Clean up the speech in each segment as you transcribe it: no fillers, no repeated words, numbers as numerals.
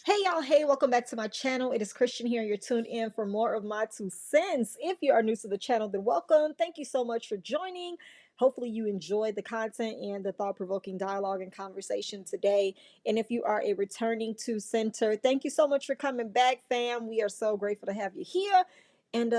Hey y'all, hey, welcome back to my channel. It is Christian here, and you're tuned in for more of my 2 cents. If you are new to the channel, then welcome. Thank you so much for joining. Hopefully you enjoyed the content and the thought-provoking dialogue and conversation today. And if you are a returning center, thank you so much for coming back, fam. We are so grateful to have you here. And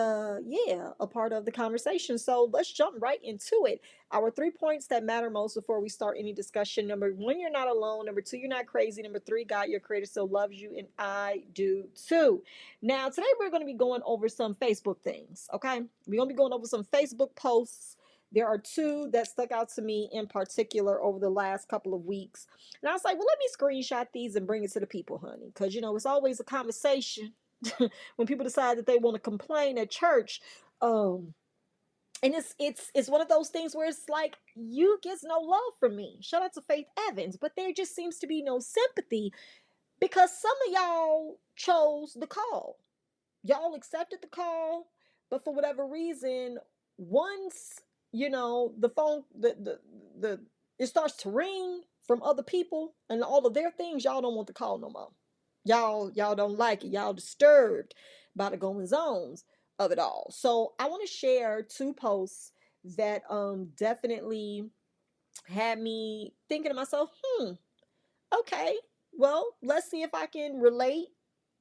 yeah, a part of the conversation. So let's jump right into it. Our 3 points that matter most before we start any discussion. Number one, you're not alone. Number two, you're not crazy. Number three, God, your creator, still loves you, and I do too. Now, today we're going to be going over some Facebook things, okay? We're going to be going over some Facebook posts. There are two that stuck out to me in particular over the last couple of weeks. And I was like, well, let me screenshot these and bring it to the people, honey, because, it's always a conversation when people decide that they want to complain at church. And it's one of those things where it's like, you gets no love from me. Shout out to Faith Evans, but there just seems to be no sympathy because some of y'all chose the call. Y'all accepted the call, but for whatever reason, once the phone the it starts to ring from other people and all of their things, y'all don't want the call no more. Y'all don't like it. Y'all disturbed by the goings ons of it all. So I want to share two posts that definitely had me thinking to myself, okay, well, let's see if I can relate.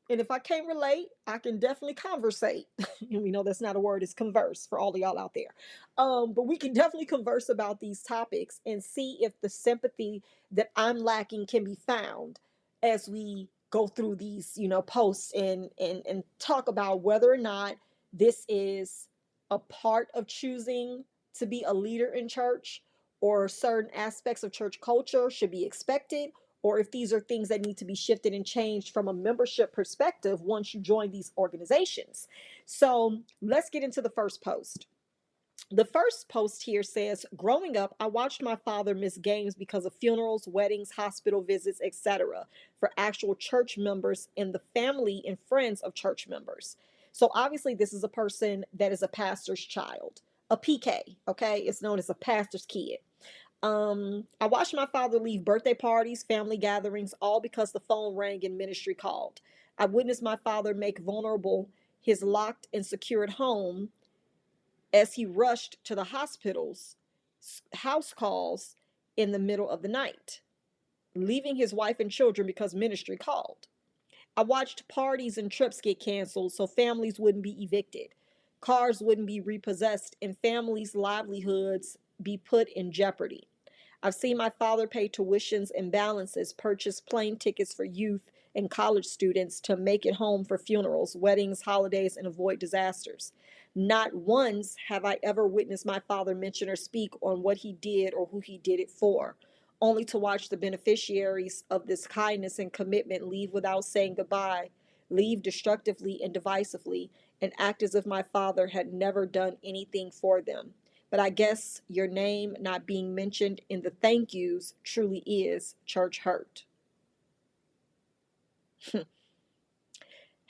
And if I can't relate, I can definitely conversate. And we know that's not a word, it's converse for all of y'all out there. But we can definitely converse about these topics and see if the sympathy that I'm lacking can be found as we go through these, posts and talk about whether or not this is a part of choosing to be a leader in church, or certain aspects of church culture should be expected, or if these are things that need to be shifted and changed from a membership perspective once you join these organizations. So let's get into the first post. The first post here says, growing up, I watched my father miss games because of funerals, weddings, hospital visits, etc., for actual church members and the family and friends of church members. So obviously, this is a person that is a pastor's child, a PK, okay? It's known as a pastor's kid. I watched my father leave birthday parties, family gatherings, all because the phone rang and ministry called. I witnessed my father make vulnerable his locked and secured home as he rushed to the hospital's house calls in the middle of the night, leaving his wife and children because ministry called. I watched parties and trips get canceled so families wouldn't be evicted, cars wouldn't be repossessed, and families' livelihoods be put in jeopardy. I've seen my father pay tuitions and balances, purchase plane tickets for youth and college students to make it home for funerals, weddings, holidays, and avoid disasters. Not once have I ever witnessed my father mention or speak on what he did or who he did it for, only to watch the beneficiaries of this kindness and commitment leave without saying goodbye, leave destructively and divisively, and act as if my father had never done anything for them. But I guess your name not being mentioned in the thank yous truly is church hurt.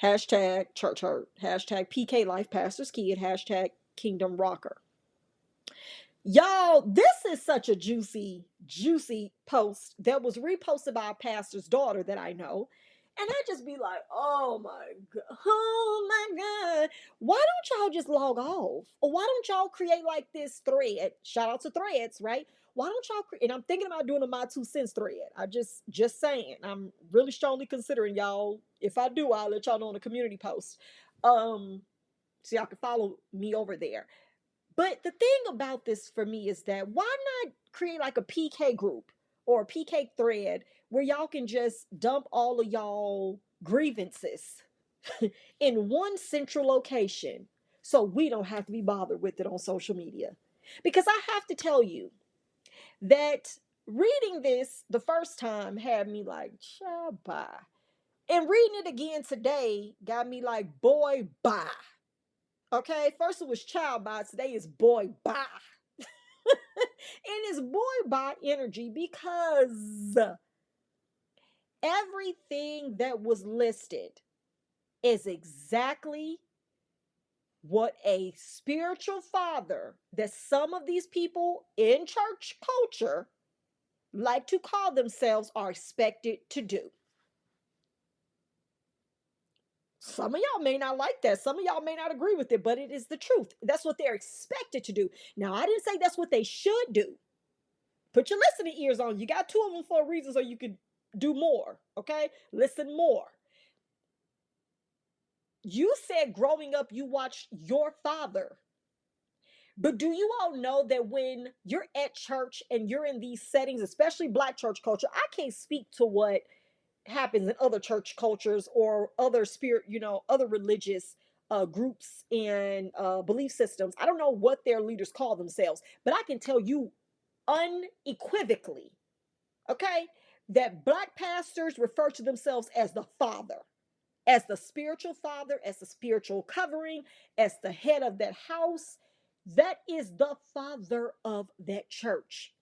Hashtag church hurt. Hashtag PK Life Pastor's Kid. Hashtag Kingdom Rocker. Y'all, this is such a juicy post that was reposted by a pastor's daughter that I know. And I just be like, oh my God. Why don't y'all just log off? Or why don't y'all create like this thread? Shout out to threads, right? Why don't y'all and I'm thinking about doing a my 2 cents thread. I just saying. I'm really strongly considering, y'all. If I do, I'll let y'all know in a community post. So y'all can follow me over there. But the thing about this for me is that why not create like a PK group or a PK thread where y'all can just dump all of y'all grievances in one central location so we don't have to be bothered with it on social media? Because I have to tell you that reading this the first time had me like, bye. And reading it again today got me like, boy, bye. Okay, first it was child bye, today is boy bye. And it's boy bye energy because everything that was listed is exactly what a spiritual father that some of these people in church culture like to call themselves are expected to do. Some of y'all may not like that. Some of y'all may not agree with it, but it is the truth. That's what they're expected to do. Now, I didn't say that's what they should do. Put your listening ears on. You got two of them for a reason, so you could do more. Okay? Listen more. You said growing up, you watched your father. But do you all know that when you're at church and you're in these settings, especially Black church culture, I can't speak to what happens in other church cultures or other spirit, other religious groups and belief systems. I don't know what their leaders call themselves, but I can tell you unequivocally, okay, that Black pastors refer to themselves as the father, as the spiritual father, as the spiritual covering, as the head of that house. That is the father of that church.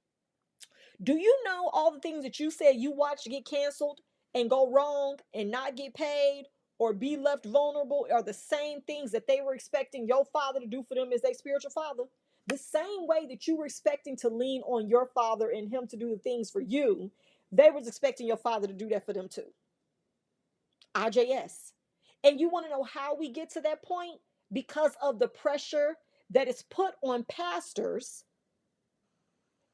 Do you know all the things that you said you watched get canceled and go wrong and not get paid or be left vulnerable are the same things that they were expecting your father to do for them as their spiritual father? The same way that you were expecting to lean on your father and him to do the things for you, they was expecting your father to do that for them too. IJS. And you want to know how we get to that point? Because of the pressure that is put on pastors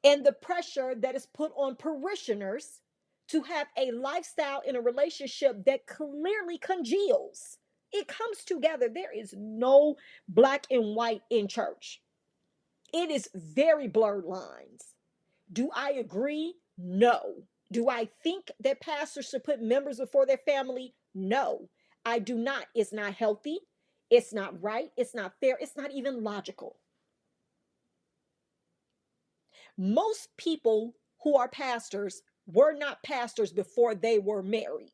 and the pressure that is put on parishioners to have a lifestyle in a relationship that clearly congeals. It comes together. There is no black and white in church. It is very blurred lines. Do I agree? No. Do I think that pastors should put members before their family? No, I do not. It's not healthy. It's not right. It's not fair. It's not even logical. Most people who are pastors were not pastors before they were married.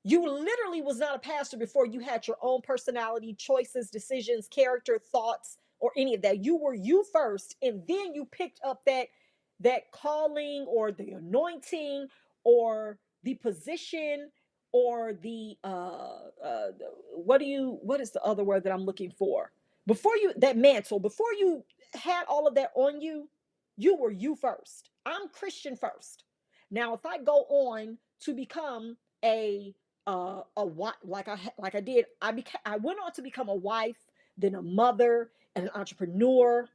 You literally was not a pastor before you had your own personality, choices, decisions, character, thoughts, or any of that. You were you first, and then you picked up that calling or the anointing or the position or the what is the other word that I'm looking for? Before you that mantle, before you had all of that on you, you were you first. I'm Christian first. Now, if I go on to become a wife, like I did, I went on to become a wife, then a mother and an entrepreneur.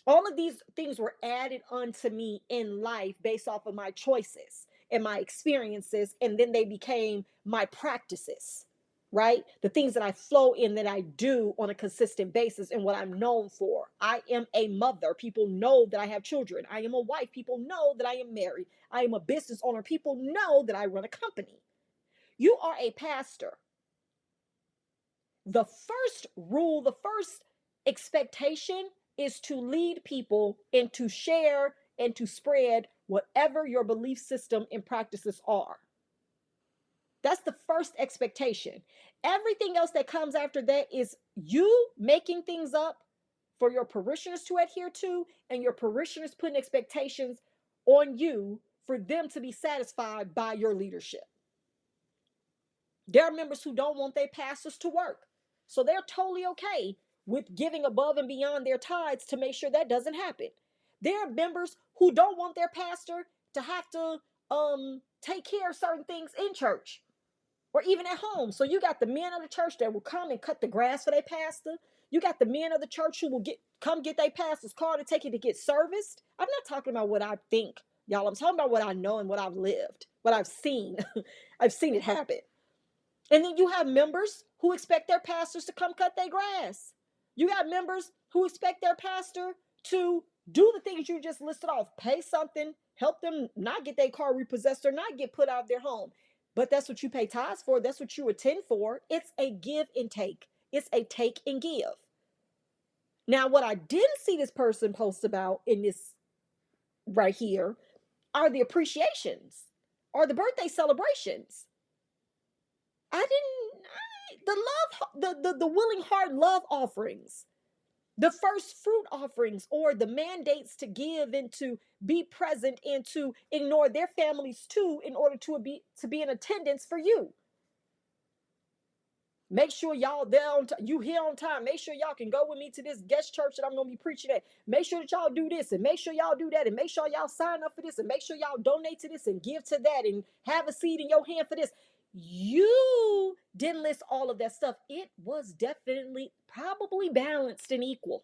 All of these things were added onto me in life based off of my choices and my experiences, and then they became my practices, right? The things that I flow in, that I do on a consistent basis, and what I'm known for. I am a mother. People know that I have children. I am a wife. People know that I am married. I am a business owner. People know that I run a company. You are a pastor. The first rule, the first expectation is to lead people and to share and to spread whatever your belief system and practices are. That's the first expectation. Everything else that comes after that is you making things up for your parishioners to adhere to, and your parishioners putting expectations on you for them to be satisfied by your leadership. There are members who don't want their pastors to work. So they're totally okay with giving above and beyond their tithes to make sure that doesn't happen. There are members who don't want their pastor to have to take care of certain things in church or even at home. So you got the men of the church that will come and cut the grass for their pastor. You got the men of the church who will come get their pastor's car to take it to get serviced. I'm not talking about what I think, y'all. I'm talking about what I know and what I've lived, what I've seen. I've seen it happen. And then you have members who expect their pastors to come cut their grass. You got members who expect their pastor to do the things you just listed off, pay something, help them not get their car repossessed or not get put out of their home. But that's what you pay tithes for. That's what you attend for. It's a give and take. It's a take and give. Now, what I didn't see this person post about in this right here are the appreciations or the birthday celebrations. I didn't the love the willing heart love offerings, the first fruit offerings, or the mandates to give and to be present and to ignore their families too in order to be in attendance for you. Make sure y'all there on you here on time. Make sure y'all can go with me to this guest church that I'm gonna be preaching at. Make sure that y'all do this and make sure y'all do that and make sure y'all sign up for this and make sure y'all donate to this and give to that and have a seed in your hand for this. You didn't list all of that stuff. It was definitely probably balanced and equal.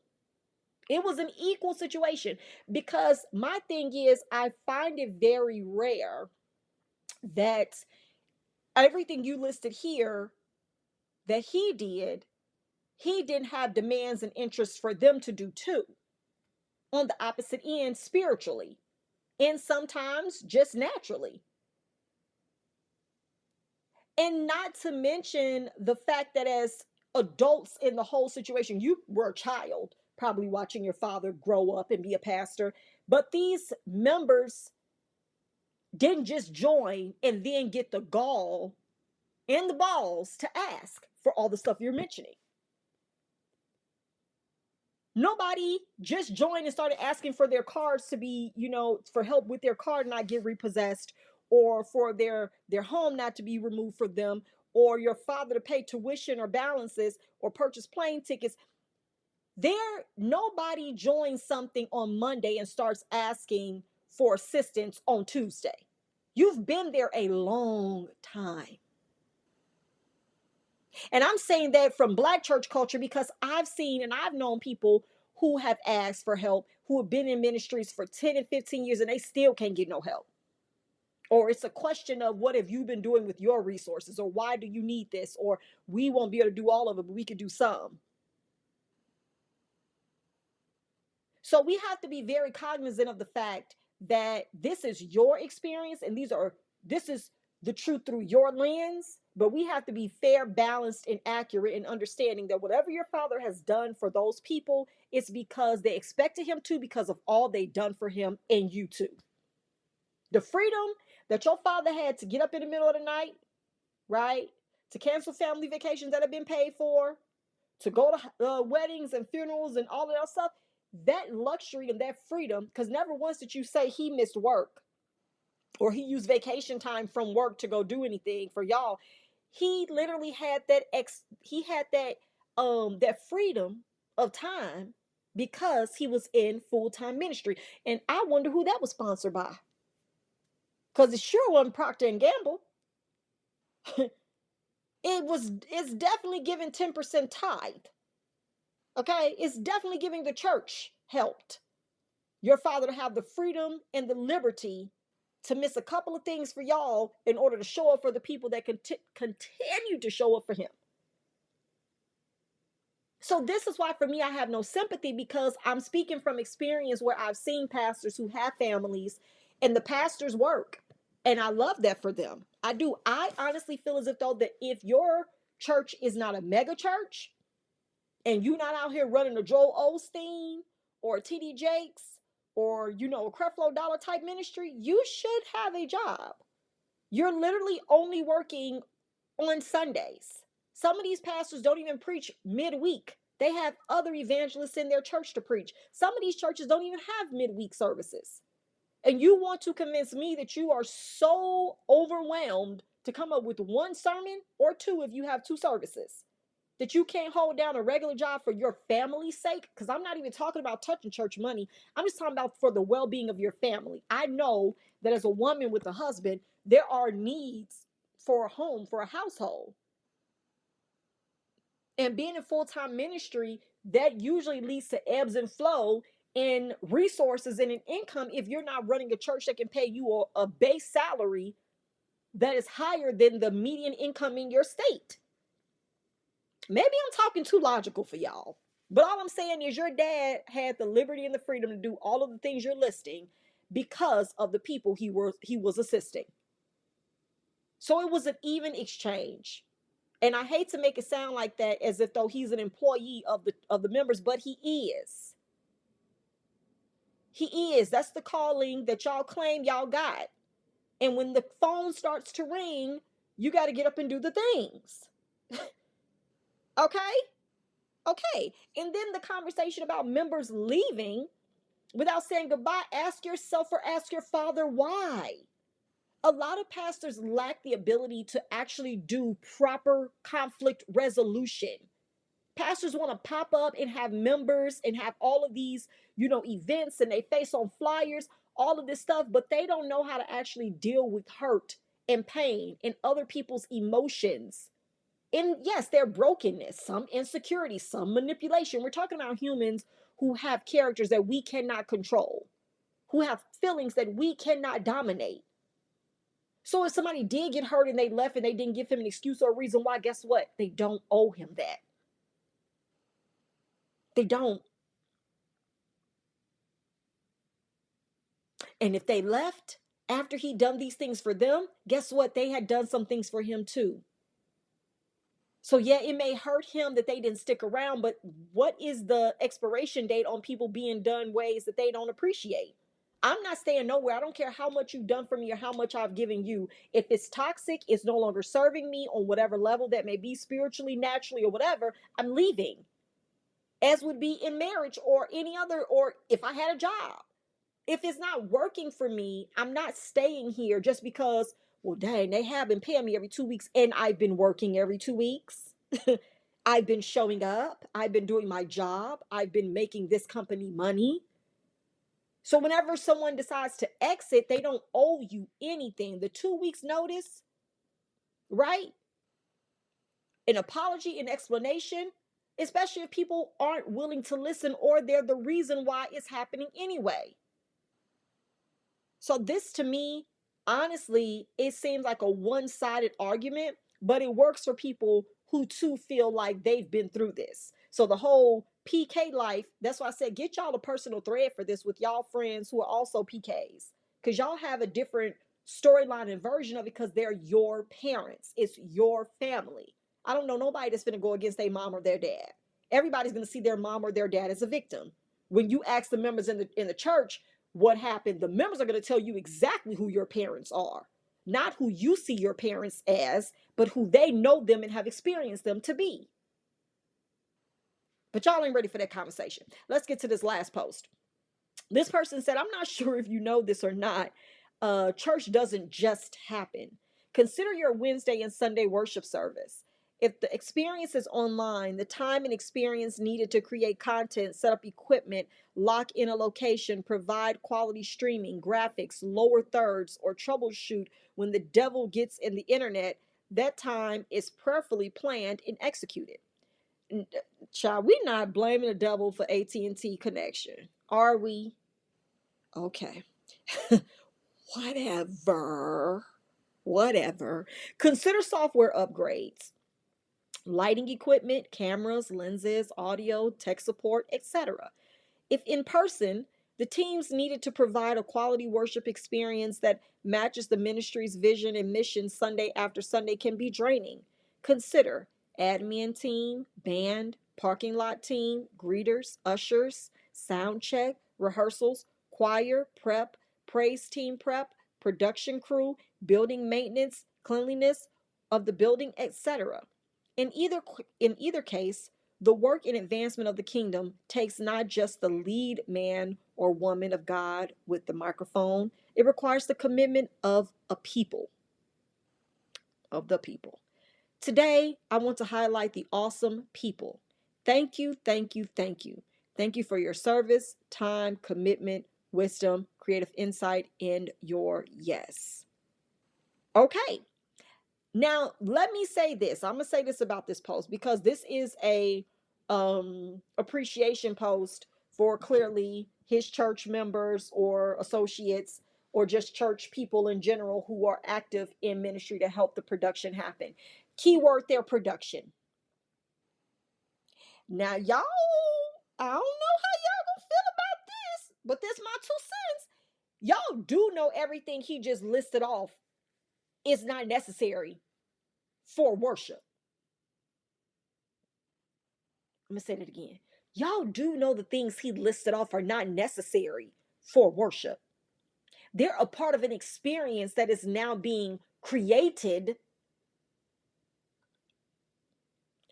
It was an equal situation because my thing is, I find it very rare that everything you listed here that he didn't have demands and interests for them to do too. On the opposite end, spiritually, and sometimes just naturally. And not to mention the fact that as adults in the whole situation, you were a child, probably watching your father grow up and be a pastor. But these members didn't just join and then get the gall and the balls to ask for all the stuff you're mentioning. Nobody just joined and started asking for their cards to be, for help with their card not get repossessed, or for their home not to be removed for them, or your father to pay tuition or balances or purchase plane tickets. Nobody joins something on Monday and starts asking for assistance on Tuesday. You've been there a long time. And I'm saying that from Black church culture because I've seen and I've known people who have asked for help, who have been in ministries for 10 and 15 years and they still can't get no help. Or it's a question of what have you been doing with your resources, or why do you need this, or we won't be able to do all of it, but we could do some. So we have to be very cognizant of the fact that this is your experience and this is the truth through your lens, but we have to be fair, balanced, and accurate in understanding that whatever your father has done for those people, it's because they expected him to, because of all they done for him and you too. The freedom that your father had to get up in the middle of the night, right? To cancel family vacations that have been paid for, to go to weddings and funerals and all of that stuff, that luxury and that freedom, because never once did you say he missed work or he used vacation time from work to go do anything for y'all. He literally had that freedom of time because he was in full-time ministry. And I wonder who that was sponsored by, because it sure wasn't Procter and Gamble. It's definitely giving 10% tithe. Okay, it's definitely giving the church helped your father to have the freedom and the liberty to miss a couple of things for y'all in order to show up for the people that continue to show up for him. So this is why for me, I have no sympathy, because I'm speaking from experience where I've seen pastors who have families and the pastors work. And I love that for them. I do. I honestly feel as if though that if your church is not a mega church and you're not out here running a Joel Osteen or a TD Jakes or, a Creflo Dollar type ministry, you should have a job. You're literally only working on Sundays. Some of these pastors don't even preach midweek. They have other evangelists in their church to preach. Some of these churches don't even have midweek services. And you want to convince me that you are so overwhelmed to come up with one sermon or two if you have two services, that you can't hold down a regular job for your family's sake? Because I'm not even talking about touching church money. I'm just talking about for the well-being of your family. I know that as a woman with a husband, there are needs for a home, for a household. And being in full-time ministry, that usually leads to ebbs and flow in resources and in income if you're not running a church that can pay you a base salary that is higher than the median income in your state. Maybe I'm talking too logical for y'all, but all I'm saying is your dad had the liberty and the freedom to do all of the things you're listing because of the people he was assisting. So it was an even exchange. And I hate to make it sound like that as if though he's an employee of the members, but he is. He is. That's the calling that y'all claim y'all got. And when the phone starts to ring, you got to get up and do the things. Okay? Okay. And then the conversation about members leaving without saying goodbye, ask yourself or ask your father why. A lot of pastors lack the ability to actually do proper conflict resolution. Pastors want to pop up and have members and have all of these, events, and they face on flyers, all of this stuff, but they don't know how to actually deal with hurt and pain and other people's emotions. And yes, their brokenness, some insecurity, some manipulation. We're talking about humans who have characters that we cannot control, who have feelings that we cannot dominate. So if somebody did get hurt and they left and they didn't give him an excuse or a reason why, guess what? They don't owe him that. They don't. And if they left after he done these things for them, guess what? They had done some things for him too. So yeah, it may hurt him that they didn't stick around, but what is the expiration date on people being done ways that they don't appreciate? I'm not staying nowhere. I don't care how much you've done for me or how much I've given you. If it's toxic, it's no longer serving me on whatever level that may be, spiritually, naturally, or whatever, I'm leaving. As would be in marriage or any other, or if I had a job. If it's not working for me, I'm not staying here just because, well, dang, they have been paying me every 2 weeks and I've been working every 2 weeks. I've been showing up. I've been doing my job. I've been making this company money. So whenever someone decides to exit, they don't owe you anything. The 2 weeks notice, right? An apology, an explanation, especially if people aren't willing to listen or they're the reason why it's happening anyway. So this to me, honestly, it seems like a one-sided argument, but it works for people who too feel like they've been through this. So the whole PK life, that's why I said get y'all a personal thread for this with y'all friends who are also PKs. Because y'all have a different storyline and version of it because they're your parents. It's your family. I don't know nobody that's gonna go against their mom or their dad. Everybody's gonna see their mom or their dad as a victim. When you ask the members in the church, what happened, the members are going to tell you exactly who your parents are, not who you see your parents as, but who they know them and have experienced them to be. But y'all ain't ready for that conversation. Let's get to this last post. This person said, I'm not sure if you know this or not. Church doesn't just happen. Consider your Wednesday and Sunday worship service. If the experience is online, the time and experience needed to create content, set up equipment, lock in a location, provide quality streaming, graphics, lower thirds, or troubleshoot when the devil gets in the internet, that time is prayerfully planned and executed. Child, we're not blaming the devil for AT&T connection, are we? Okay. Whatever. Consider software upgrades, lighting equipment, cameras, lenses, audio, tech support, etc. If in person, the teams needed to provide a quality worship experience that matches the ministry's vision and mission Sunday after Sunday can be draining. Consider admin team, band, parking lot team, greeters, ushers, sound check, rehearsals, choir, prep, praise team prep, production crew, building maintenance, cleanliness of the building, etc. In either case, the work and advancement of the kingdom takes not just the lead man or woman of God with the microphone, it requires the commitment of a people, of the people. Today, I want to highlight the awesome people. Thank you, thank you, thank you. Thank you for your service, time, commitment, wisdom, creative insight, and your yes. Okay. Now, let me say this. I'm going to say this about this post because this is a appreciation post for clearly his church members or associates or just church people in general who are active in ministry to help the production happen. Keyword there, production. Now, y'all, I don't know how y'all gonna feel about this, but this my 2 cents. Y'all do know everything he just listed off is not necessary for worship. I'm gonna say that again. Y'all do know the things he listed off are not necessary for worship. They're a part of an experience that is now being created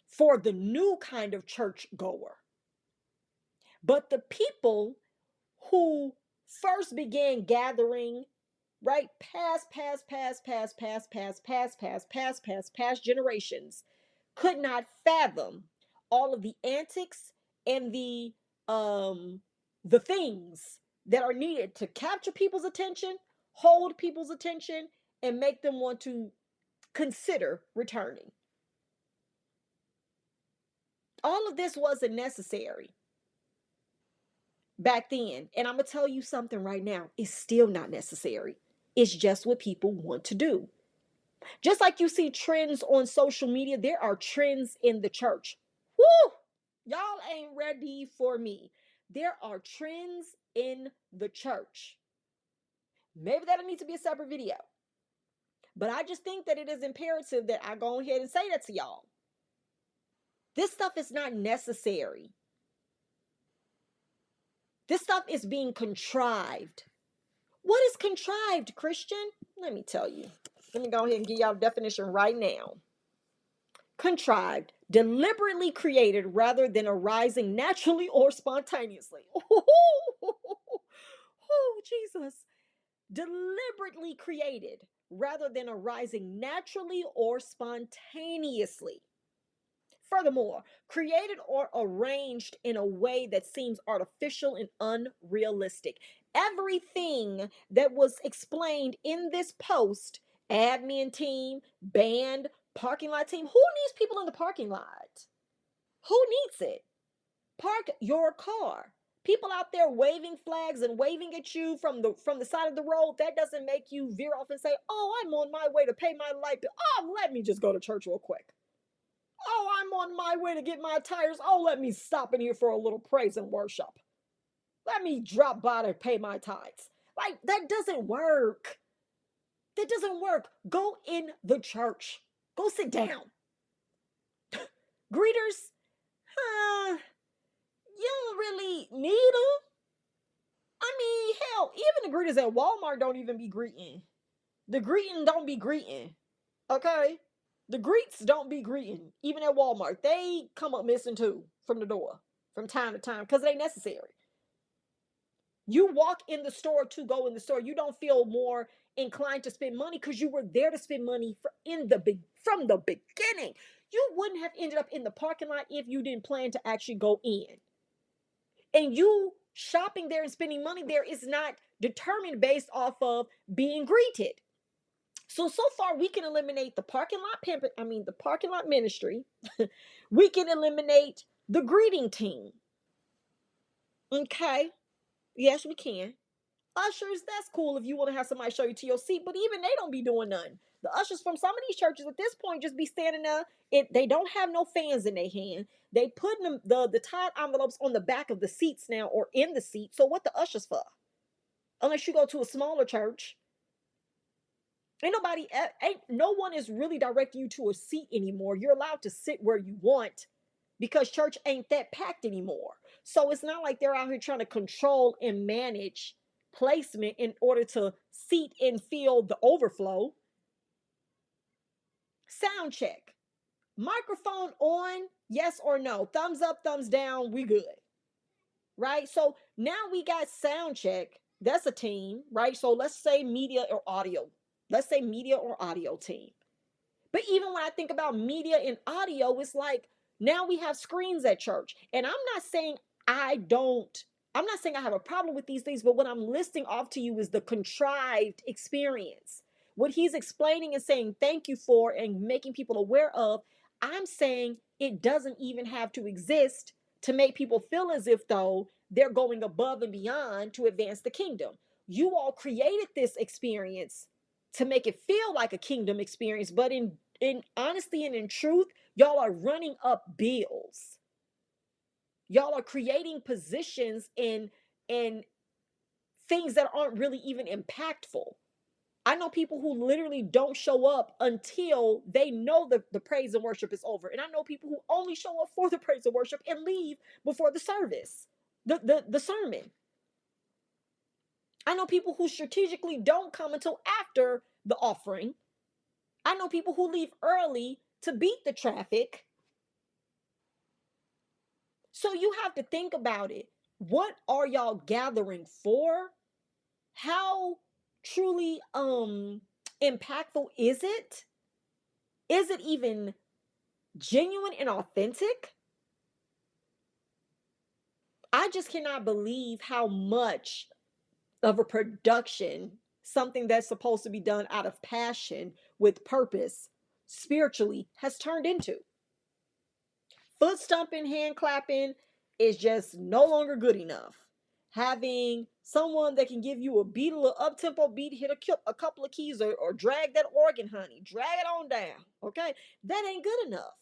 for the new kind of church goer. But the people who first began gathering right? Past generations could not fathom all of the antics and the things that are needed to capture people's attention, hold people's attention, and make them want to consider returning. All of this wasn't necessary back then. And I'm going to tell you something right now. It's still not necessary. It's just what people want to do. Just like you see trends on social media, there are trends in the church. Woo! Y'all ain't ready for me. There are trends in the church. Maybe that'll need to be a separate video. But I just think that it is imperative that I go ahead and say that to y'all. This stuff is not necessary. This stuff is being contrived. What is contrived, Christian? Let me tell you. Let me go ahead and give y'all a definition right now. Contrived, deliberately created rather than arising naturally or spontaneously. Oh, Jesus. Deliberately created rather than arising naturally or spontaneously. Furthermore, created or arranged in a way that seems artificial and unrealistic. Everything that was explained in this post, admin team, band, parking lot team, who needs people in the parking lot? Who needs it? Park your car. People out there waving flags and waving at you from the side of the road, that doesn't make you veer off and say, "Oh, I'm on my way to pay my light bill. Oh, let me just go to church real quick. Oh, I'm on my way to get my tires. Oh, let me stop in here for a little praise and worship. Let me drop by to pay my tithes." Like, that doesn't work. That doesn't work. Go in the church. Go sit down. Greeters, you don't really need them. I mean, hell, even the greeters at Walmart don't even be greeting. The greeting don't be greeting. Okay? The greets don't be greeting. Even at Walmart, they come up missing too from the door from time to time because it ain't necessary. You walk in the store to go in the store. You don't feel more inclined to spend money because you were there to spend money from the beginning. You wouldn't have ended up in the parking lot if you didn't plan to actually go in. And you shopping there and spending money there is not determined based off of being greeted. So far we can eliminate the parking lot the parking lot ministry. We can eliminate the greeting team. Okay. Yes, we can. Ushers, that's cool if you want to have somebody show you to your seat, but even they don't be doing nothing. The ushers from some of these churches at this point just be standing there. They don't have no fans in their hand. They put them the tied envelopes on the back of the seats now or in the seat. So what the ushers for? Unless you go to a smaller church. Ain't no one is really directing you to a seat anymore. You're allowed to sit where you want because church ain't that packed anymore. So it's not like they're out here trying to control and manage placement in order to seat and fill the overflow. Sound check. Microphone on, yes or no? Thumbs up, thumbs down, we good. Right? So now we got sound check. That's a team, right? So let's say media or audio. Let's say media or audio team. But even when I think about media and audio, it's like now we have screens at church. And I'm not saying I have a problem with these things, but what I'm listing off to you is the contrived experience. What he's explaining and saying thank you for and making people aware of, I'm saying it doesn't even have to exist to make people feel as if though they're going above and beyond to advance the kingdom. You all created this experience to make it feel like a kingdom experience, but in honesty and in truth, y'all are running up bills. Y'all are creating positions in things that aren't really even impactful. I know people who literally don't show up until they know the praise and worship is over. And I know people who only show up for the praise and worship and leave before the service, the sermon. I know people who strategically don't come until after the offering. I know people who leave early to beat the traffic. So you have to think about it. What are y'all gathering for? How truly impactful is it? Is it even genuine and authentic? I just cannot believe how much of a production something that's supposed to be done out of passion with purpose spiritually has turned into. Foot stomping, hand clapping is just no longer good enough. Having someone that can give you a beat, a little up tempo beat, hit a couple of keys, or drag that organ, honey, drag it on down. Okay, that ain't good enough.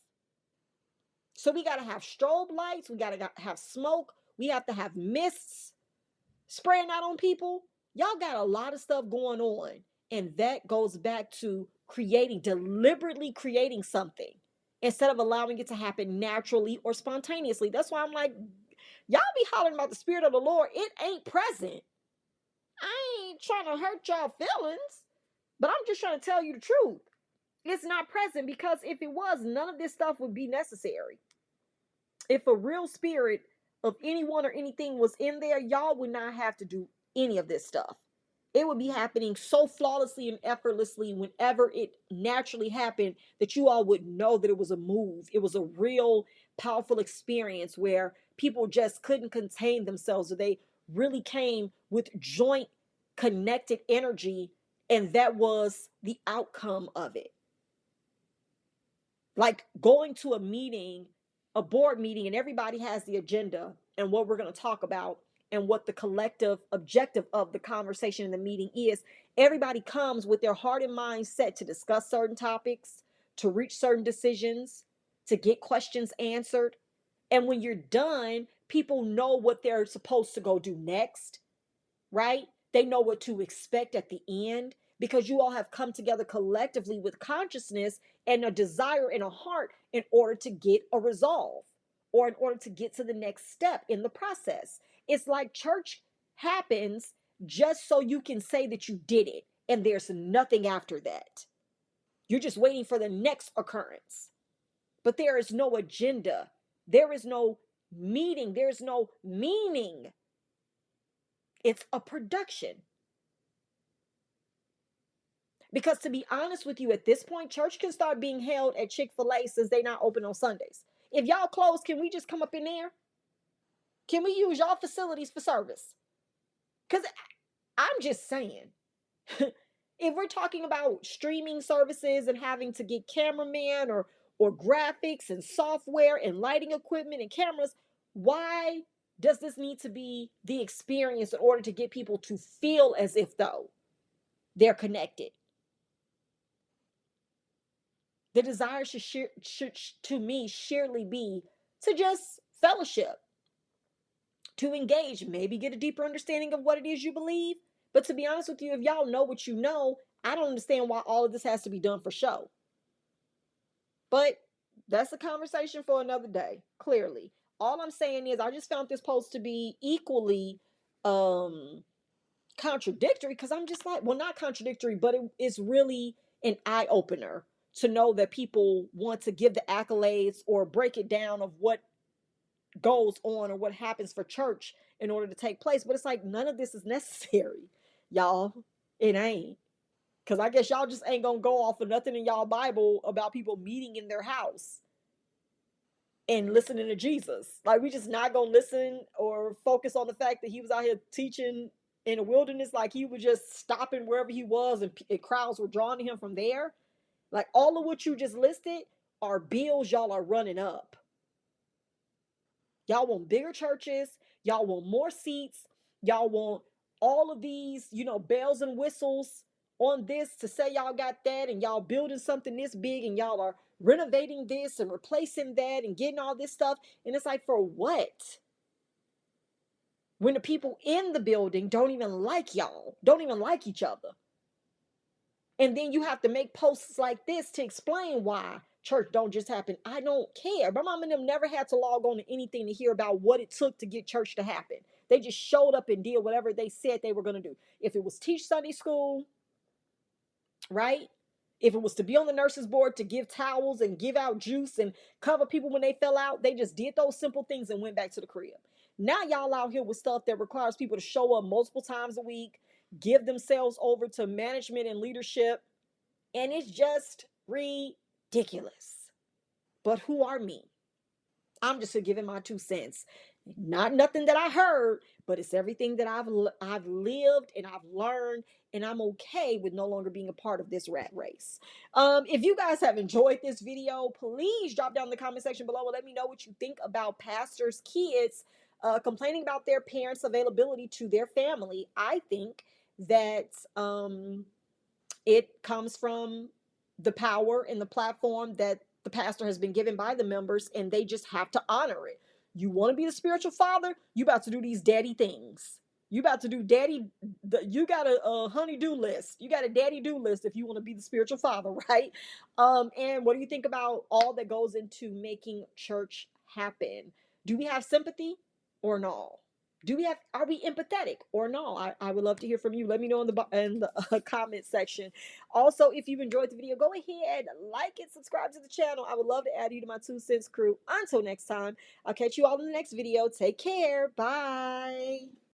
So we got to have strobe lights, we got to have smoke, we have to have mists spraying out on people. Y'all got a lot of stuff going on. And that goes back to deliberately creating something instead of allowing it to happen naturally or spontaneously. That's why I'm like, y'all be hollering about the Spirit of the Lord. It ain't present. I ain't trying to hurt y'all feelings, but I'm just trying to tell you the truth. It's not present, because if it was, none of this stuff would be necessary. If a real spirit of anyone or anything was in there, y'all would not have to do any of this stuff. It would be happening so flawlessly and effortlessly whenever it naturally happened that you all would know that it was a move. It was a real powerful experience where people just couldn't contain themselves, or they really came with joint connected energy, and that was the outcome of it. Like going to a meeting, a board meeting, and everybody has the agenda and what we're going to talk about and what the collective objective of the conversation in the meeting is. Everybody comes with their heart and mind set to discuss certain topics, to reach certain decisions, to get questions answered. And when you're done, people know what they're supposed to go do next, right? They know what to expect at the end, because you all have come together collectively with consciousness and a desire and a heart in order to get a resolve, or in order to get to the next step in the process. It's like church happens just so you can say that you did it, and there's nothing after that. You're just waiting for the next occurrence. But there is no agenda, there is no meeting, there's no meaning. It's a production. Because to be honest with you, at this point, church can start being held at Chick-fil-A since they're not open on Sundays. If y'all close, can we just come up in there? Can we use y'all facilities for service? Because I'm just saying, if we're talking about streaming services and having to get cameramen or graphics and software and lighting equipment and cameras, why does this need to be the experience in order to get people to feel as if though they're connected? The desire should to me surely be to just fellowship, to engage, maybe get a deeper understanding of what it is you believe. But to be honest with you, if y'all know what you know, I don't understand why all of this has to be done for show. But that's a conversation for another day, clearly. All I'm saying is I just found this post to be equally contradictory, because I'm just like, well, not contradictory, but it's really an eye opener to know that people want to give the accolades or break it down of what goes on or what happens for church in order to take place. But it's like, none of this is necessary, y'all. It ain't. Because I guess y'all just ain't gonna go off of nothing in y'all Bible about people meeting in their house and listening to Jesus. Like, we just not gonna listen or focus on the fact that he was out here teaching in the wilderness. Like, he was just stopping wherever he was, and crowds were drawn to him from there. Like, all of what you just listed are bills y'all are running up. Y'all want bigger churches, y'all want more seats, y'all want all of these, bells and whistles on this to say y'all got that, and y'all building something this big, and y'all are renovating this and replacing that and getting all this stuff. And it's like, for what? When the people in the building don't even like y'all, don't even like each other. And then you have to make posts like this to explain why church don't just happen. I don't care. My mom and them never had to log on to anything to hear about what it took to get church to happen. They just showed up and did whatever they said they were going to do. If it was teach Sunday school, right? If it was to be on the nurses board to give towels and give out juice and cover people when they fell out, they just did those simple things and went back to the crib. Now y'all out here with stuff that requires people to show up multiple times a week, give themselves over to management and leadership, and it's just ridiculous. But who are me? I'm just giving my 2 cents. Not nothing that I heard, but it's everything that I've lived and I've learned, and I'm okay with no longer being a part of this rat race. If you guys have enjoyed this video, please drop down in the comment section below and let me know what you think about pastors' kids complaining about their parents' availability to their family. I think that it comes from the power and the platform that the pastor has been given by the members, and they just have to honor it. You want to be the spiritual father, you about to do these daddy things. You about to do daddy, you got a honey-do list. You got a daddy-do list if you want to be the spiritual father, right? And what do you think about all that goes into making church happen? Do we have sympathy or no? Are we empathetic or no? I would love to hear from you. Let me know in the comment section. Also, if you've enjoyed the video, go ahead, like it, subscribe to the channel. I would love to add you to my 2 cents crew. Until next time, I'll catch you all in the next video. Take care. Bye.